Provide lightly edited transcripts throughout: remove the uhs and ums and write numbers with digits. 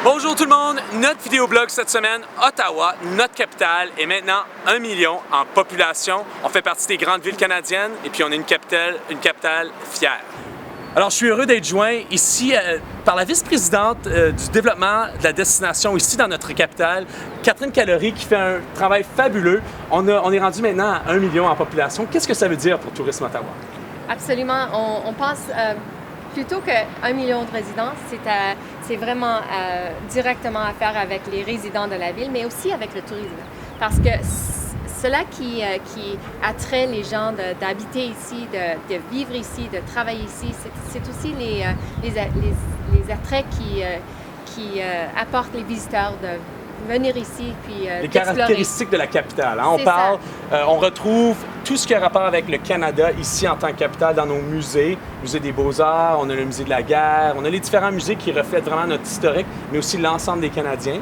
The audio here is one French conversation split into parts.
Bonjour tout le monde, notre vidéoblog cette semaine, Ottawa, notre capitale, est maintenant 1 million en population. On fait partie des grandes villes canadiennes et puis on est une capitale fière. Alors je suis heureux d'être joint ici par la vice-présidente du développement de la destination ici dans notre capitale, Catherine Callery, qui fait un travail fabuleux. On est rendu maintenant à 1 million en population. Qu'est-ce que ça veut dire pour Tourisme Ottawa? Absolument. On pense plutôt qu'un million de résidents, c'est vraiment directement à faire avec les résidents de la ville, mais aussi avec le tourisme. Parce que cela qui attrait les gens d'habiter ici, de vivre ici, de travailler ici, c'est aussi les attraits qui apportent les visiteurs de venir ici puis les caractéristiques de la capitale. Hein? On retrouve tout ce qui a rapport avec le Canada ici en tant que capitale dans nos musées, musée des Beaux-Arts, on a le musée de la guerre, on a les différents musées qui reflètent vraiment notre historique, mais aussi l'ensemble des Canadiens.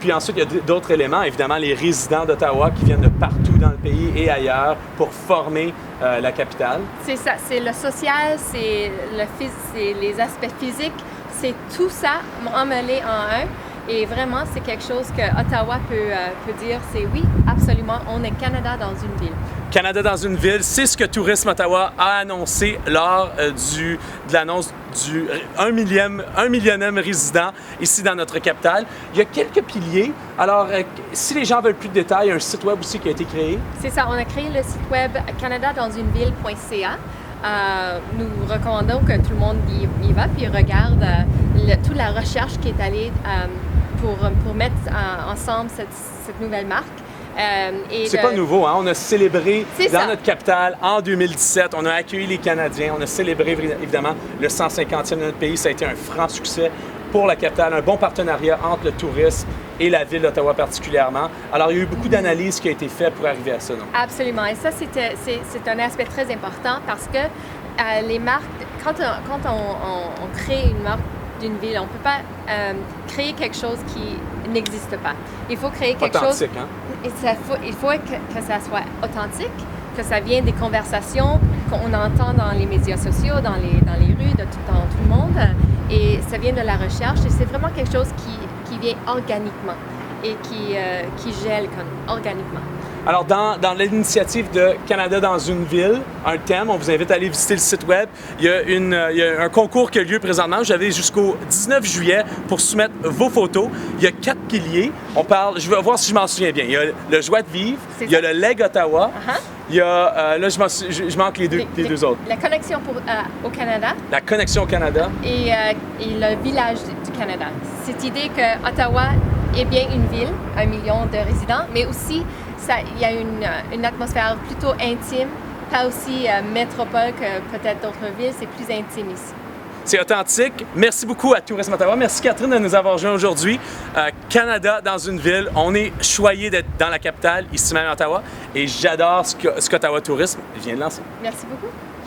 Puis ensuite, il y a d'autres éléments, évidemment, les résidents d'Ottawa qui viennent de partout dans le pays et ailleurs pour former la capitale. C'est ça, c'est le social, c'est les aspects physiques, c'est tout ça emmêlé en un. Et vraiment, c'est quelque chose que Ottawa peut dire, c'est oui, absolument, on est Canada dans une ville. Canada dans une ville, c'est ce que Tourisme Ottawa a annoncé lors de l'annonce du 1 millionième résident ici dans notre capitale. Il y a quelques piliers. Alors, si les gens veulent plus de détails, il y a un site web aussi qui a été créé. C'est ça, on a créé le site web canadadansUneVille.ca. Nous recommandons que tout le monde y va puis regarde toute la recherche qui est allée pour mettre ensemble cette nouvelle marque. C'est pas nouveau, hein? On a célébré dans notre capitale en 2017, on a accueilli les Canadiens, on a célébré évidemment le 150e de notre pays, ça a été un franc succès pour la capitale, un bon partenariat entre le tourisme et la ville d'Ottawa particulièrement. Alors, il y a eu beaucoup d'analyses qui ont été faites pour arriver à ça, non? Absolument, et ça, c'est un aspect très important parce que les marques, quand on crée une marque d'une ville, on ne peut pas créer quelque chose qui n'existe pas. Il faut créer quelque chose... Hein? Il faut que ça soit authentique, que ça vienne des conversations qu'on entend dans les médias sociaux, dans les rues, dans tout le monde. Et ça vient de la recherche et c'est vraiment quelque chose qui vient organiquement et qui gèle organiquement. Alors, dans l'initiative de Canada dans une ville, un thème, on vous invite à aller visiter le site web. Il y a un concours qui a lieu présentement. Vous avez jusqu'au 19 juillet pour soumettre vos photos. Il y a 4 piliers. Je vais voir si je m'en souviens bien. Il y a le Joie de vivre, il y a le Leg Ottawa, il y a, là je manque les deux autres. La connexion au Canada. La connexion au Canada. Et le village du Canada. Cette idée que Ottawa est bien une ville, 1 million de résidents, mais aussi il y a une atmosphère plutôt intime, pas aussi métropole que peut-être d'autres villes, c'est plus intime ici. C'est authentique. Merci beaucoup à Tourisme Ottawa. Merci Catherine de nous avoir joints aujourd'hui. Canada dans une ville, on est choyé d'être dans la capitale, ici même à Ottawa, et j'adore ce qu'Ottawa Tourisme vient de lancer. Merci beaucoup.